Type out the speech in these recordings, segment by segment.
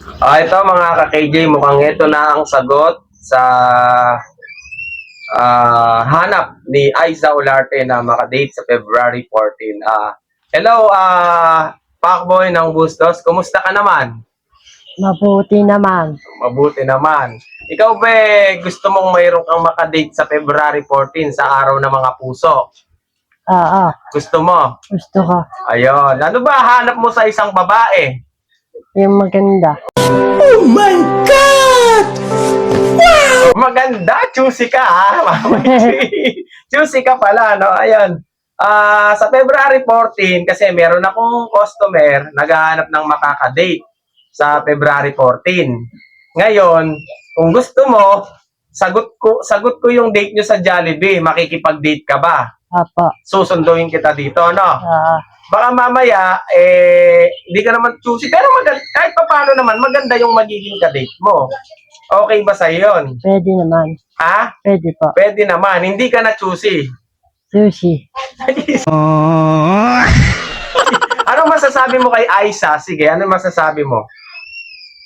Ito mga ka-KJ, mukhang ito na ang sagot sa hanap ni Aiza Olarte na makadate sa February 14. Hello, Pacboy ng Bustos. Kumusta ka naman? Mabuti naman. Mabuti naman. Ikaw ba, gusto mong mayroon kang makadate sa February 14 sa araw ng mga puso? Oo, Gusto mo? gusto ko. Ayun. Ano ba hanap mo sa isang babae? Yung maganda. Maganda, choosy ka ha. Choosy ka pala, no? Ayun. Sa February 14, kasi meron akong customer naghahanap ng makakadate sa February 14. Ngayon, kung gusto mo, sagot ko yung date nyo sa Jollibee. Makikipag-date ka ba? Apo. Susunduin kita dito, no? Oo. Baka mamaya, hindi ka naman choosy. Pero kahit pa paano naman, maganda yung magiging kadate mo. Okay ba sa yun? Pwede naman. Ha? Pwede po. Pwede naman. Hindi ka na choosy. Sushi. Ano masasabi mo kay Aiza? Sige, ano masasabi mo?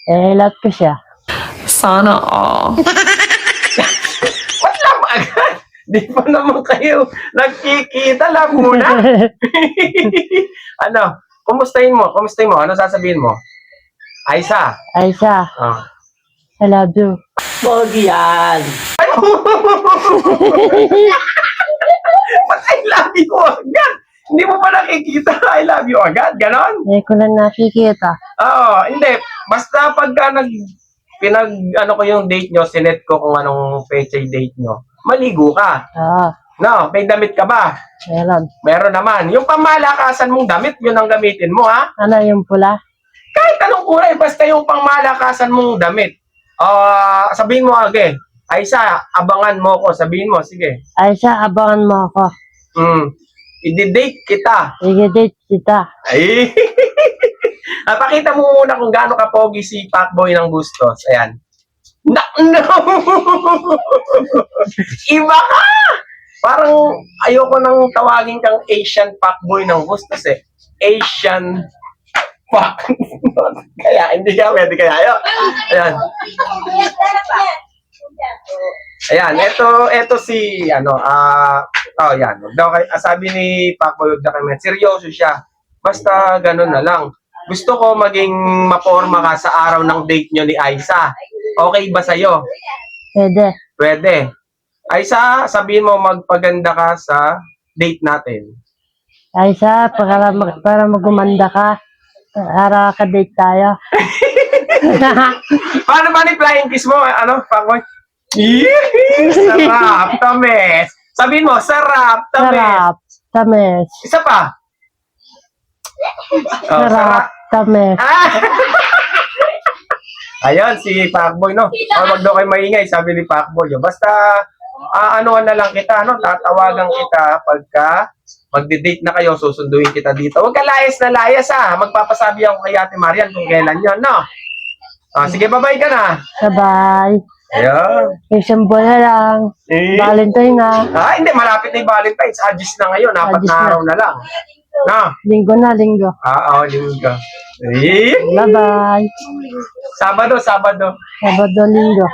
Lahat ko siya. Sana all. What love agad? Di pa naman kayo nagkikita. Love muna. Ano? Kumustahin mo? Ano sasabihin mo? Aiza. Aisha, Oh. I love you. Pogi yan. Ba't I love you agad? Hindi mo pa nakikita I love you agad? Ganon? Ko lang nakikita. Oo, hindi. Basta pagka ano ko yung date nyo, sinet ko kung anong peche date nyo, maligo ka. Oo, No, may damit ka ba? meron. Meron naman. Yung pamalakasan mong damit, yun ang gamitin mo, ha? Ano yung pula? Kahit anong kulay, basta yung pangmalakasan mong damit. Sabihin mo agad, Aiza, abangan mo ko. Sabihin mo, sige. Aisha, abangan mo ako. I-date kita. I-date kita. Ay. Pakita mo muna kung gaano ka pogi si Pacboy ng Bustos. Ayan. No! Iba ka! Parang ayoko nang tawagin kang Asian Pacboy ng Bustos eh. Asian Pac. Kaya hindi ka pwede kaya. Ayan. Ayan, ito si yan. Sabi ni Pacboy, wag daw kayo, seryoso siya. Basta ganun na lang. Gusto ko maging maporma ka sa araw ng date nyo ni Aiza. Okay ba sa'yo? Pwede. Pwede. Aiza, sabihin mo magpaganda ka sa date natin. Aisha, para magumanda ka. Para ka-date tayo. Paano ba ni flying kiss mo? Pacboy? Sarap, tamis. Sabihin mo, sarap, tamis. Sarap. Tamis. Isa pa. Sarap. Tamis. Ayun, si Pacboy, no? Wag daw kayo maingay, sabi ni Pacboy. Basta, na lang kita, no? Tatawagan kita pagka magde-date na kayo, susunduin kita dito. Huwag ka layas na layas, ha? Magpapasabi ako kay Ate Marian kung kailan yun, no? Sige, bye-bye ka na. Bye-bye. Ayun. Isang buwan na lang. Valentine na. Hindi, malapit na yung Valentine's. Adjust na ngayon, 4 Adjust na na. araw na lang. No? Linggo na, linggo. Linggo. Bye-bye. Sabado. Sabado, linggo.